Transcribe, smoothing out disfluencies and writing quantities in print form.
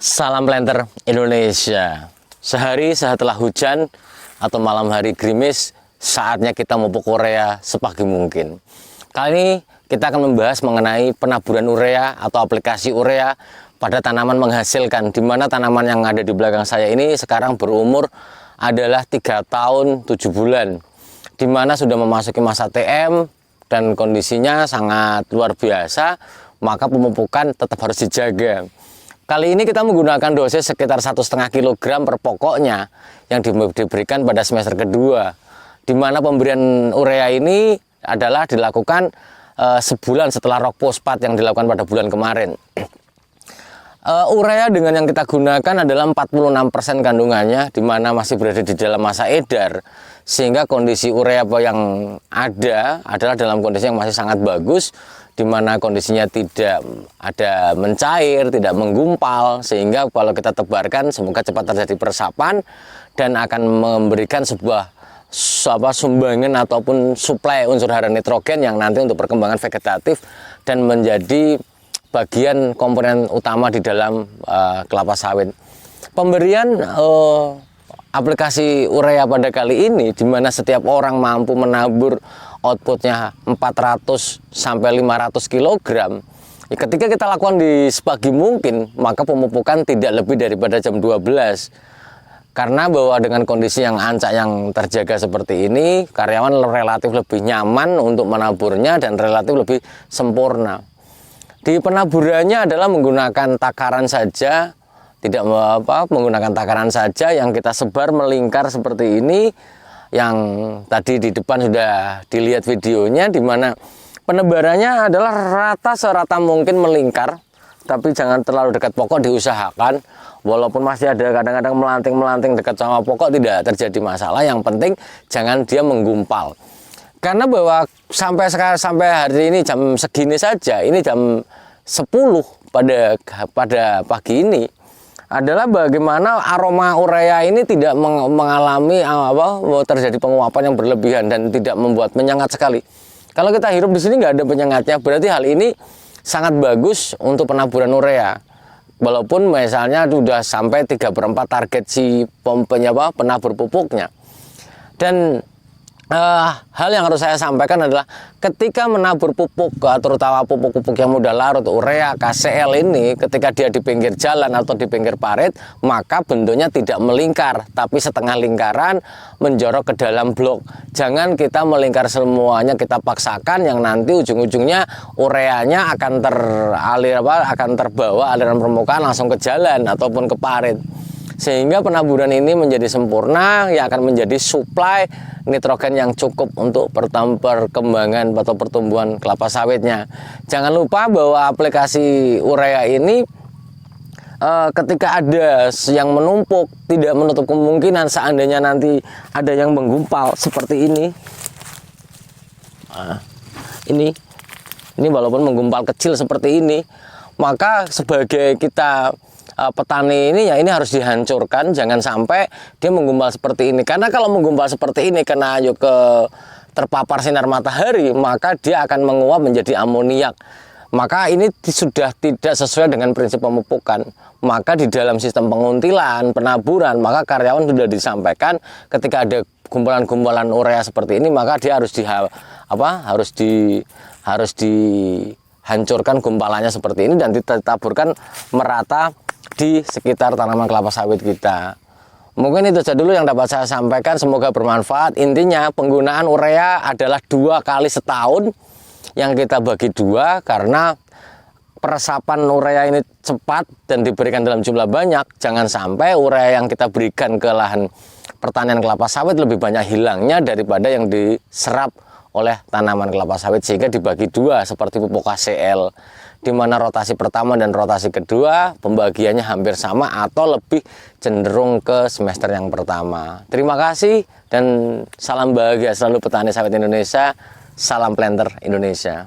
Salam planter Indonesia. Sehari setelah hujan atau malam hari gerimis, saatnya kita memupuk urea sepagi mungkin. Kali ini kita akan membahas mengenai penaburan urea atau aplikasi urea pada tanaman menghasilkan, di mana tanaman yang ada di belakang saya ini sekarang berumur adalah 3 tahun 7 bulan, di mana sudah memasuki masa TM dan kondisinya sangat luar biasa, maka pemupukan tetap harus dijaga. Kali ini kita menggunakan dosis sekitar 1,5 kg per pokoknya yang diberikan pada semester kedua, di mana pemberian urea ini adalah dilakukan sebulan setelah rok fosfat yang dilakukan pada bulan kemarin. Urea dengan yang kita gunakan adalah 46% kandungannya, di mana masih berada di dalam masa edar, sehingga kondisi urea yang ada adalah dalam kondisi yang masih sangat bagus, di mana kondisinya tidak ada mencair, tidak menggumpal, sehingga kalau kita tebarkan semoga cepat terjadi peresapan dan akan memberikan sebuah sumbangan ataupun suplai unsur hara nitrogen yang nanti untuk perkembangan vegetatif dan menjadi bagian komponen utama di dalam kelapa sawit. Pemberian aplikasi urea pada kali ini, di mana setiap orang mampu menabur outputnya 400 sampai 500 kg. Ketika kita lakukan di sepagi mungkin, maka pemupukan tidak lebih daripada jam 12. Karena bahwa dengan kondisi yang ancak yang terjaga seperti ini, karyawan relatif lebih nyaman untuk menaburnya dan relatif lebih sempurna. Di penaburannya adalah menggunakan takaran saja, tidak menggunakan takaran saja yang kita sebar melingkar seperti ini. Yang tadi di depan sudah dilihat videonya, di mana penebarannya adalah rata serata mungkin melingkar, tapi jangan terlalu dekat pokok diusahakan. Walaupun masih ada kadang-kadang melanting dekat sama pokok, tidak terjadi masalah. Yang penting jangan dia menggumpal. Karena bahwa sampai hari ini jam segini saja, ini jam 10 pada pagi ini, adalah bagaimana aroma urea ini tidak mengalami terjadi penguapan yang berlebihan dan tidak membuat menyengat sekali. Kalau kita hirup di sini nggak ada penyengatnya, berarti hal ini sangat bagus untuk penaburan urea. Walaupun misalnya sudah sampai 3/4 target si penabur pupuknya. Dan hal yang harus saya sampaikan adalah ketika menabur pupuk, terutama pupuk-pupuk yang mudah larut, urea, KCL ini, ketika dia di pinggir jalan atau di pinggir parit, maka bentuknya tidak melingkar, tapi setengah lingkaran menjorok ke dalam blok. Jangan kita melingkar semuanya, kita paksakan yang nanti ujung-ujungnya ureanya akan akan terbawa aliran permukaan langsung ke jalan ataupun ke parit. Sehingga penaburan ini menjadi sempurna, yang akan menjadi suplai nitrogen yang cukup untuk perkembangan atau pertumbuhan kelapa sawitnya. Jangan lupa bahwa aplikasi urea ini ketika ada yang menumpuk, tidak menutup kemungkinan seandainya nanti ada yang menggumpal seperti ini. Ini walaupun menggumpal kecil seperti ini, maka sebagai kita petani ini, ya ini harus dihancurkan, jangan sampai dia menggumpal seperti ini. Karena kalau menggumpal seperti ini kena terpapar sinar matahari, maka dia akan menguap menjadi amoniak. Maka ini sudah tidak sesuai dengan prinsip pemupukan. Maka di dalam sistem penguntilan, penaburan, maka karyawan sudah disampaikan ketika ada gumpulan-gumpulan urea seperti ini, maka dia harus dihancurkan gumpalannya seperti ini dan ditaburkan merata di sekitar tanaman kelapa sawit kita. Mungkin itu saja dulu yang dapat saya sampaikan, semoga bermanfaat. Intinya penggunaan urea adalah 2 kali setahun yang kita bagi 2, karena peresapan urea ini cepat dan diberikan dalam jumlah banyak. Jangan sampai urea yang kita berikan ke lahan pertanian kelapa sawit lebih banyak hilangnya daripada yang diserap oleh tanaman kelapa sawit, sehingga dibagi 2 seperti pupuk KCL, di mana rotasi pertama dan rotasi kedua pembagiannya hampir sama atau lebih cenderung ke semester yang pertama. Terima kasih dan salam bahagia selalu petani sawit Indonesia, salam planter Indonesia.